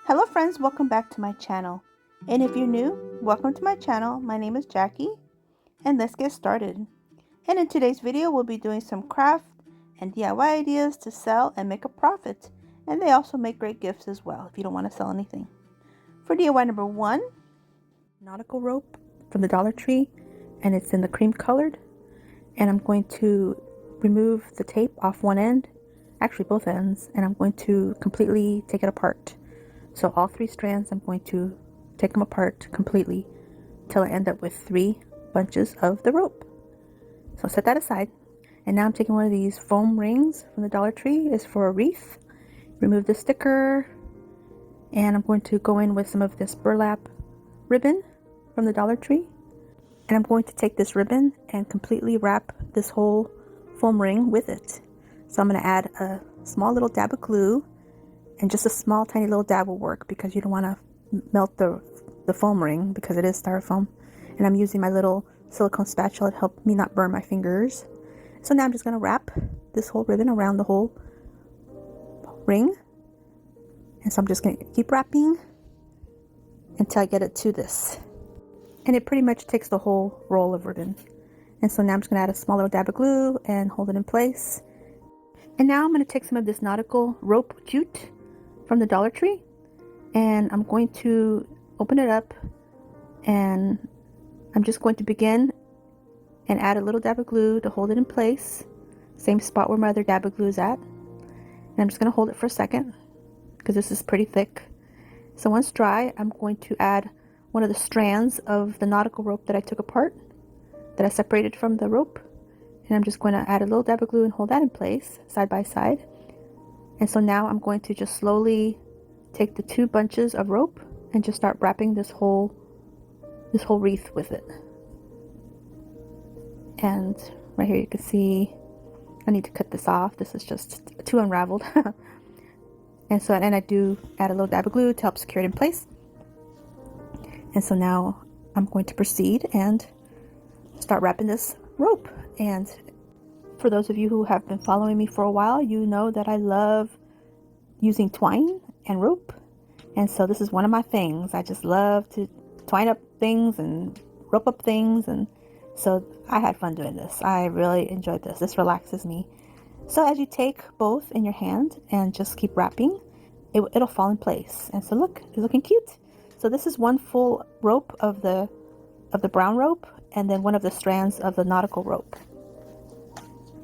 Hello friends, welcome back to my channel. And if you're new, welcome to my channel. My name is Jackie and let's get started. And in today's video, we'll be doing some craft and DIY ideas to sell and make a profit. And they also make great gifts as well if you don't want to sell anything. For DIY number 1, nautical rope from the Dollar Tree, and it's in the cream colored. And I'm going to remove the tape off one end, actually both ends, and I'm going to completely take it apart. So all 3 strands, I'm going to take them apart completely till I end up with 3 bunches of the rope. So I'll set that aside. And now I'm taking one of these foam rings from the Dollar Tree. It's for a wreath. Remove the sticker. And I'm going to go in with some of this burlap ribbon from the Dollar Tree. And I'm going to take this ribbon and completely wrap this whole foam ring with it. So I'm going to add a small little dab of glue. And just a small tiny little dab will work because you don't want to melt the foam ring because it is styrofoam. And I'm using my little silicone spatula to help me not burn my fingers. So now I'm just going to wrap this whole ribbon around the whole ring. And so I'm just going to keep wrapping until I get it to this. And it pretty much takes the whole roll of ribbon. And so now I'm just going to add a small little dab of glue and hold it in place. And now I'm going to take some of this nautical rope jute from the Dollar Tree, and I'm going to open it up, and I'm just going to begin and add a little dab of glue to hold it in place, same spot where my other dab of glue is at. And I'm just going to hold it for a second because this is pretty thick. So once dry, I'm going to add one of the strands of the nautical rope that I took apart, that I separated from the rope, and I'm just going to add a little dab of glue and hold that in place side by side. And so now I'm going to just slowly take the 2 bunches of rope and just start wrapping this whole wreath with it. And right here you can see I need to cut this off. This is just too unraveled. And I do add a little dab of glue to help secure it in place. And so now I'm going to proceed and start wrapping this rope. And for those of you who have been following me for a while, you know that I love using twine and rope. And so this is one of my things. I just love to twine up things and rope up things. And so I had fun doing this. I really enjoyed this. This relaxes me. So as you take both in your hand and just keep wrapping, it'll fall in place. And so look, it's looking cute. So this is one full rope of the brown rope, and then one of the strands of the nautical rope.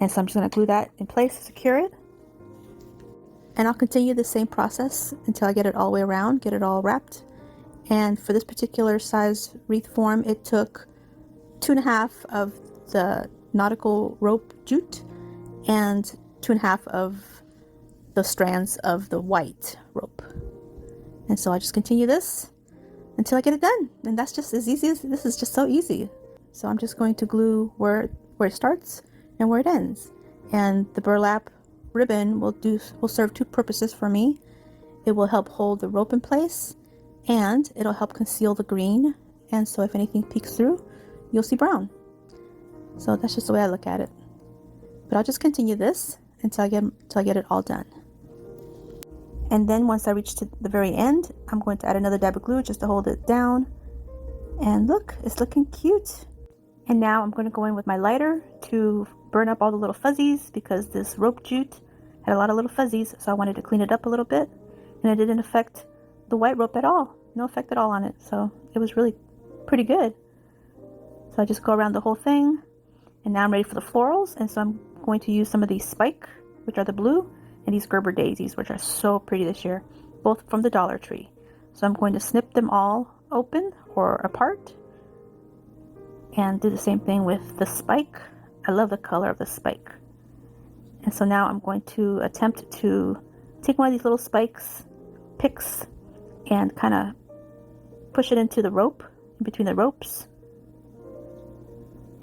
And so I'm just going to glue that in place to secure it. And I'll continue the same process until I get it all the way around, get it all wrapped. And for this particular size wreath form, it took 2.5 of the nautical rope jute and 2.5 of the strands of the white rope. And so I just continue this until I get it done. And that's just as easy as, this is just so easy. So I'm just going to glue where it starts and where it ends. And the burlap ribbon will serve 2 purposes for me. It will help hold the rope in place, and it'll help conceal the green. And so if anything peeks through, you'll see brown. So that's just the way I look at it. But I'll just continue this until I get it all done. And then once I reach to the very end, I'm going to add another dab of glue just to hold it down. And look, it's looking cute. And now I'm going to go in with my lighter to burn up all the little fuzzies, because this rope jute had a lot of little fuzzies, so I wanted to clean it up a little bit. And it didn't affect the white rope at all. No effect at all on it. So it was really pretty good. So I just go around the whole thing. And now I'm ready for the florals. And so I'm going to use some of these spike, which are the blue, and these Gerber daisies, which are so pretty this year, both from the Dollar Tree. So I'm going to snip them all open or apart. And do the same thing with the spike. I love the color of the spike. And so now I'm going to attempt to take one of these little picks, and kind of push it into the rope, in between the ropes.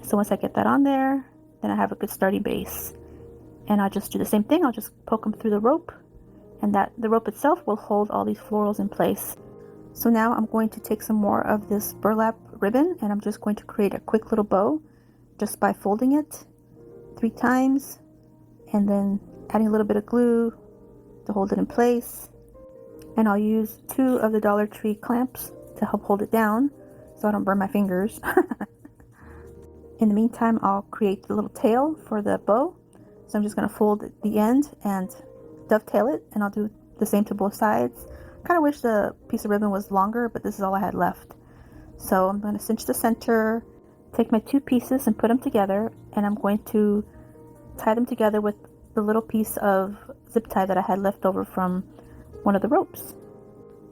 So once I get that on there, then I have a good starting base. And I'll just do the same thing. I'll just poke them through the rope, and the rope itself will hold all these florals in place. So now I'm going to take some more of this burlap ribbon, and I'm just going to create a quick little bow just by folding it 3 times and then adding a little bit of glue to hold it in place. And I'll use 2 of the Dollar Tree clamps to help hold it down so I don't burn my fingers. In the meantime, I'll create the little tail for the bow. So I'm just going to fold the end and dovetail it, and I'll do the same to both sides. Kind of wish the piece of ribbon was longer, but this is all I had left. So I'm going to cinch the center, take my 2 pieces and put them together, and I'm going to tie them together with the little piece of zip tie that I had left over from one of the ropes.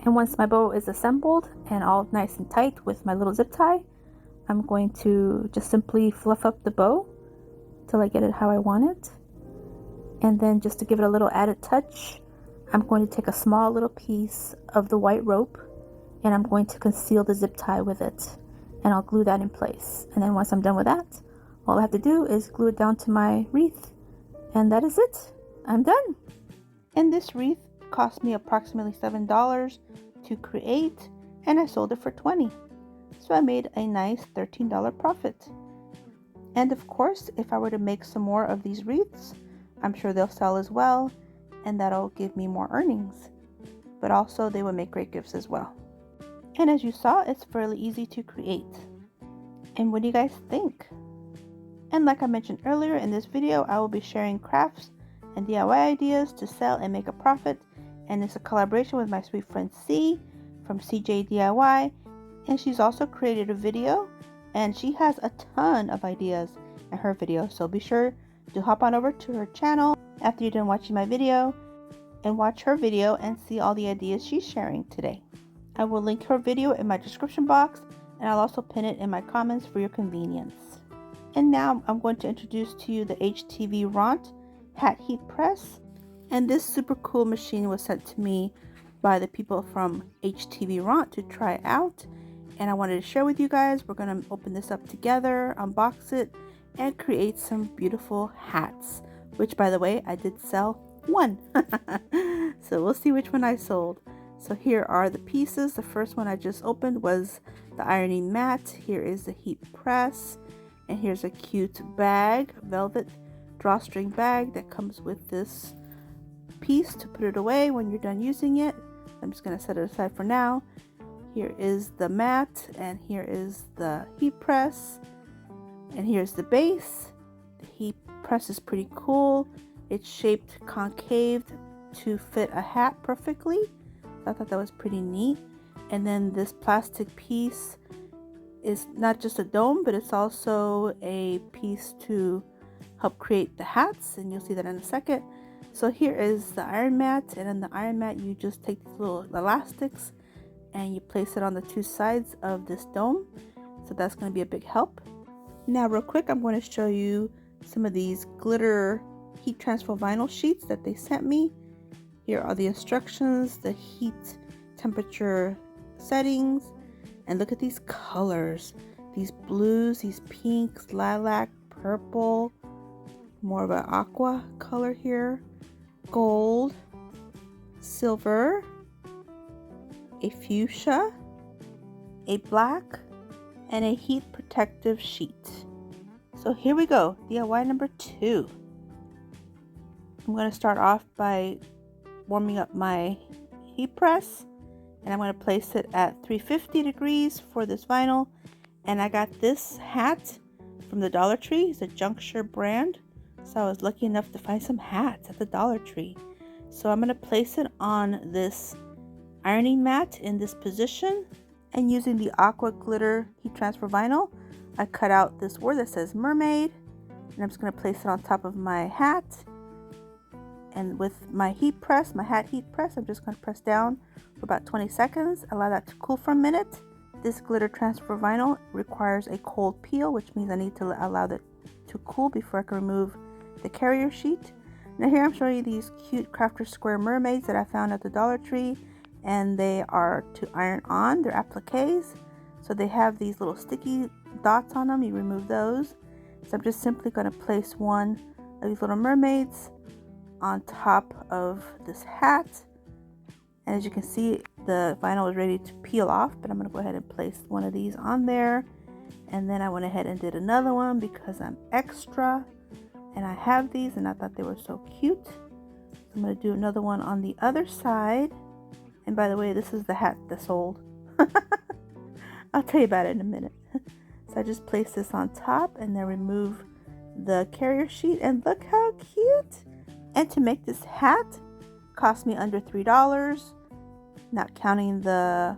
And once my bow is assembled and all nice and tight with my little zip tie, I'm going to just simply fluff up the bow till I get it how I want it. And then just to give it a little added touch, I'm going to take a small little piece of the white rope and I'm going to conceal the zip tie with it. And I'll glue that in place. And then once I'm done with that, all I have to do is glue it down to my wreath. And that is it. I'm done. And this wreath cost me approximately $7 to create, and I sold it for $20. So I made a nice $13 profit. And of course, if I were to make some more of these wreaths, I'm sure they'll sell as well, and that'll give me more earnings. But also they will make great gifts as well. And as you saw, it's fairly easy to create. And what do you guys think? And like I mentioned earlier in this video, I will be sharing crafts and DIY ideas to sell and make a profit. And it's a collaboration with my sweet friend C from CJ DIY. And she's also created a video, and she has a ton of ideas in her video. So be sure to hop on over to her channel after you're done watching my video and watch her video and see all the ideas she's sharing today. I will link her video in my description box, and I'll also pin it in my comments for your convenience. And now I'm going to introduce to you the HTVRONT hat heat press. And this super cool machine was sent to me by the people from HTVRONT to try out. And I wanted to share with you guys. We're going to open this up together, unbox it, and create some beautiful hats. Which, by the way, I did sell one. So we'll see which one I sold. So here are the pieces. The first one I just opened was the ironing mat. Here is the heat press. And here's a cute bag, velvet drawstring bag that comes with this piece to put it away when you're done using it. I'm just going to set it aside for now. Here is the mat, and here is the heat press, and here's the base. The heat press is pretty cool. It's shaped concave to fit a hat perfectly. I thought that was pretty neat. And then this plastic piece is not just a dome, but it's also a piece to help create the hats, and you'll see that in a second. So here is the iron mat, and in the iron mat you just take these little elastics and you place it on the 2 sides of this dome. So that's going to be a big help. Now real quick, I'm going to show you some of these glitter heat transfer vinyl sheets that they sent me. Here are the instructions, the heat temperature settings, and look at these colors. These blues, these pinks, lilac, purple, more of an aqua color here, gold, silver, a fuchsia, a black, and a heat protective sheet. So here we go, DIY number 2. I'm going to start off by warming up my heat press, and I'm going to place it at 350 degrees for this vinyl. And I got this hat from the Dollar Tree. It's a Juncture brand, so I was lucky enough to find some hats at the Dollar Tree. So I'm going to place it on this ironing mat in this position, and using the aqua glitter heat transfer vinyl, I cut out this word that says mermaid, and I'm just going to place it on top of my hat. And with my heat press, my hat heat press, I'm just going to press down for about 20 seconds, allow that to cool for a minute. This glitter transfer vinyl requires a cold peel, which means I need to allow that to cool before I can remove the carrier sheet. Now here I'm showing you these cute Crafter Square mermaids that I found at the Dollar Tree, and they are to iron on. They're appliques, so they have these little sticky dots on them. You remove those. So I'm just simply going to place one of these little mermaids on top of this hat, and as you can see, the vinyl is ready to peel off, but I'm going to go ahead and place one of these on there. And then I went ahead and did another one because I'm extra and I have these and I thought they were so cute. So I'm going to do another one on the other side, And by the way, this is the hat that sold. I'll tell you about it in a minute. So I just place this on top and then remove the carrier sheet, and look how cute. And to make this hat cost me under $3, not counting the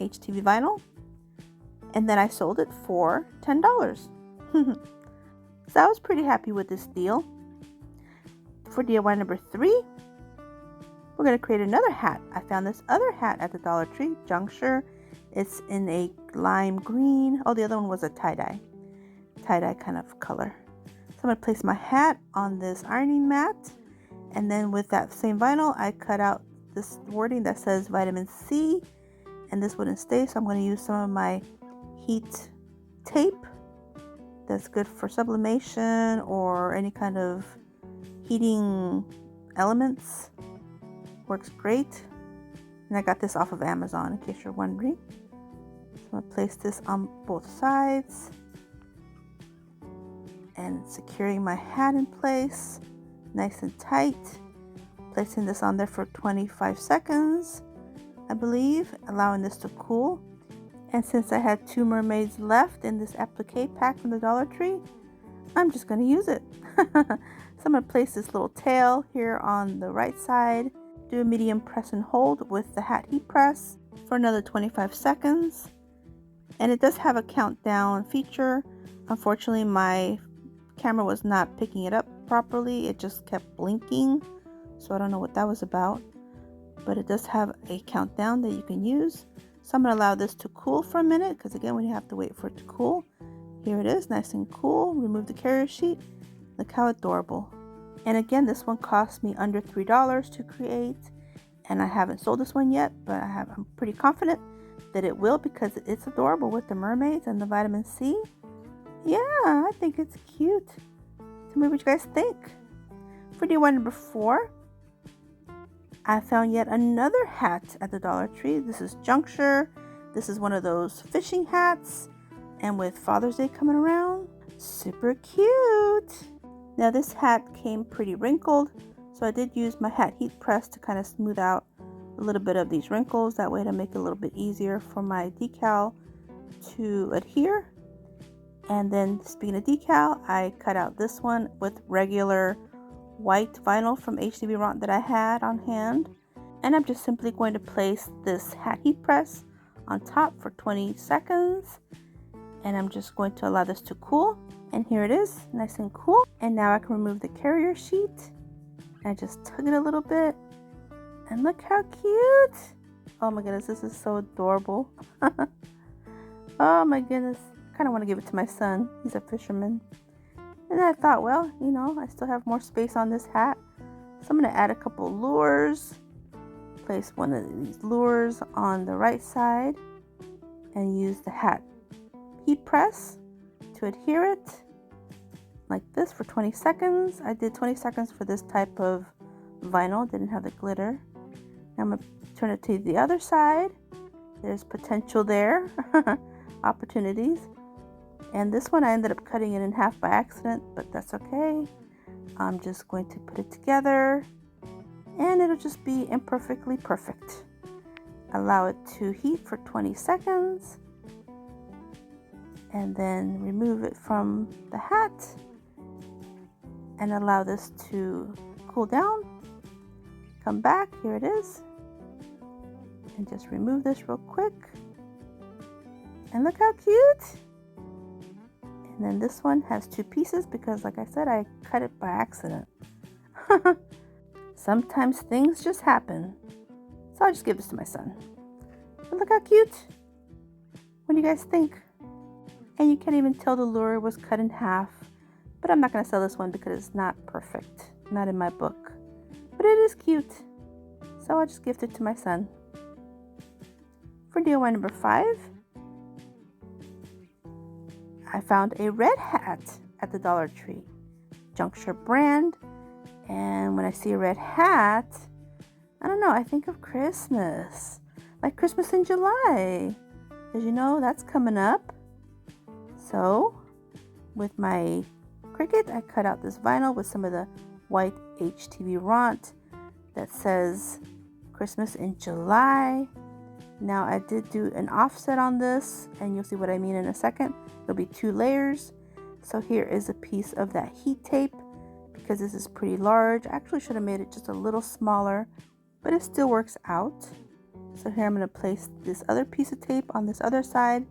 HTV vinyl. And then I sold it for $10. So I was pretty happy with this deal. For DIY number 3, we're going to create another hat. I found this other hat at the Dollar Tree juncture. It's in a lime green. Oh, the other one was a tie-dye kind of color. So I'm going to place my hat on this ironing mat, and then with that same vinyl I cut out this wording that says vitamin C, and this wouldn't stay, so I'm going to use some of my heat tape that's good for sublimation or any kind of heating elements. Works great. And I got this off of Amazon, in case you're wondering. So I'm going to place this on both sides and securing my hat in place nice and tight. Placing this on there for 25 seconds, I believe, allowing this to cool. And since I had 2 mermaids left in this applique pack from the Dollar Tree, I'm just going to use it. So I'm going to place this little tail here on the right side, do a medium press and hold with the hat heat press for another 25 seconds. And it does have a countdown feature. Unfortunately, my camera was not picking it up properly. It just kept blinking. So I don't know what that was about. But it does have a countdown that you can use. So I'm going to allow this to cool for a minute, because again, we have to wait for it to cool. Here it is, nice and cool. Remove the carrier sheet. Look how adorable. And again, this one cost me under $3 to create. And I haven't sold this one yet, but I'm pretty confident that it will, because it's adorable with the mermaids and the vitamin C. Yeah, I think it's cute. Tell me what you guys think. For DIY number 4, I found yet another hat at the Dollar Tree. This is Juncture. This is one of those fishing hats. And with Father's Day coming around, super cute. Now this hat came pretty wrinkled, so I did use my hat heat press to kind of smooth out a little bit of these wrinkles. That way to make it a little bit easier for my decal to adhere. And then speaking of decal, I cut out this one with regular white vinyl from HTVRONT that I had on hand, and I'm just simply going to place this hat heat press on top for 20 seconds, and I'm just going to allow this to cool. And here it is, nice and cool. And now I can remove the carrier sheet and just tug it a little bit, and look how cute. Oh my goodness, this is so adorable. Oh my goodness, I kind of want to give it to my son. He's a fisherman. And I thought, well, you know, I still have more space on this hat. So I'm going to add a couple lures. Place one of these lures on the right side and use the hat heat press to adhere it like this for 20 seconds. I did 20 seconds for this type of vinyl, didn't have the glitter. Now I'm going to turn it to the other side. There's potential there, opportunities. And this one I ended up cutting it in half by accident, but that's okay. I'm just going to put it together and it'll just be imperfectly perfect. Allow it to heat for 20 seconds and then remove it from the hat and allow this to cool down. Come back, here it is, and just remove this real quick. And look how cute! And then this one has 2 pieces because, like I said, I cut it by accident. Sometimes things just happen. So I'll just give this to my son. But look how cute. What do you guys think? And you can't even tell the lure was cut in half. But I'm not going to sell this one because it's not perfect. Not in my book. But it is cute. So I'll just gift it to my son. For DIY number 5, I found a red hat at the Dollar Tree. Juncture brand. And when I see a red hat, I don't know, I think of Christmas. Like Christmas in July. As you know, that's coming up. So, with my Cricut, I cut out this vinyl with some of the white HTVRONT that says Christmas in July. Now I did do an offset on this, and you'll see what I mean in a second. It'll be 2 layers. So here is a piece of that heat tape, because this is pretty large. I actually should have made it just a little smaller, but it still works out. So here I'm going to place this other piece of tape on this other side,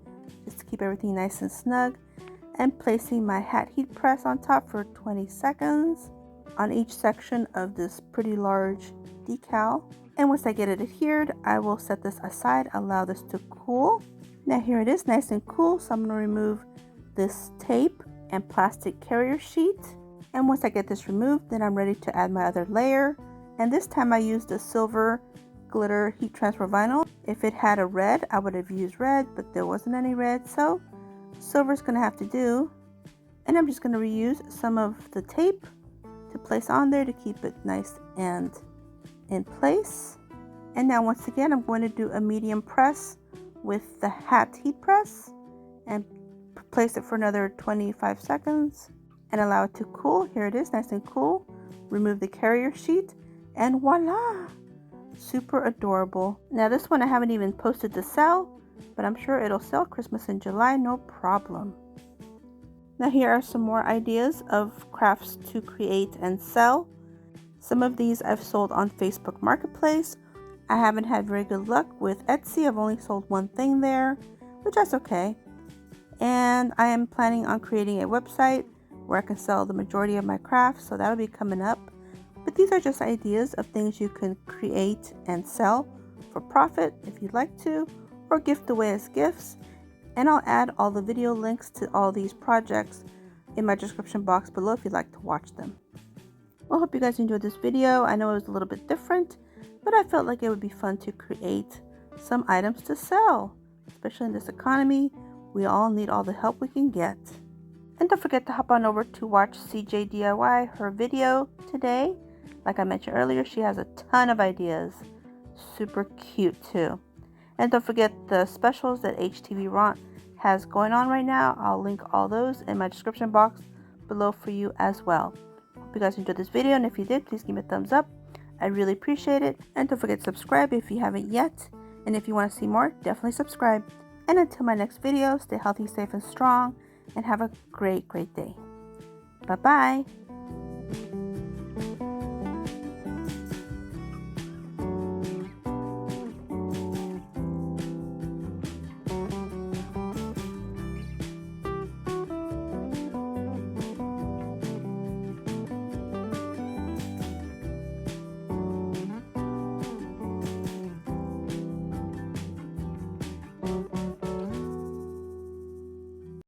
just to keep everything nice and snug, and placing my hat heat press on top for 20 seconds on each section of this pretty large decal. And once I get it adhered, I will set this aside, allow this to cool. Now here it is, nice and cool. So I'm going to remove this tape and plastic carrier sheet. And once I get this removed, then I'm ready to add my other layer. And this time I used a silver glitter heat transfer vinyl. If it had a red, I would have used red, but there wasn't any red, so silver's gonna have to do. And I'm just gonna reuse some of the tape to place on there to keep it nice and in place. And now once again, I'm going to do a medium press with the hat heat press and place it for another 25 seconds and allow it to cool. Here it is, nice and cool. Remove the carrier sheet and voila! Super adorable. Now this one I haven't even posted to sell, but I'm sure it'll sell Christmas in July, no problem. Now here are some more ideas of crafts to create and sell. Some of these I've sold on Facebook Marketplace. I haven't had very good luck with Etsy. I've only sold one thing there, which is okay. And I am planning on creating a website where I can sell the majority of my crafts, so that'll be coming up. But these are just ideas of things you can create and sell for profit if you'd like to, or gift away as gifts. And I'll add all the video links to all these projects in my description box below if you'd like to watch them. Well, I hope you guys enjoyed this video. I know it was a little bit different, but I felt like it would be fun to create some items to sell. Especially in this economy, we all need all the help we can get. And don't forget to hop on over to watch CJ DIY, her video today. Like I mentioned earlier, she has a ton of ideas. Super cute too. And don't forget the specials that HTVRONT has going on right now. I'll link all those in my description box below for you as well. Hope you guys enjoyed this video, and if you did, please give me a thumbs up. I really appreciate it. And don't forget to subscribe if you haven't yet. And if you want to see more, definitely subscribe. And until my next video, stay healthy, safe, and strong, and have a great, great day. Bye-bye.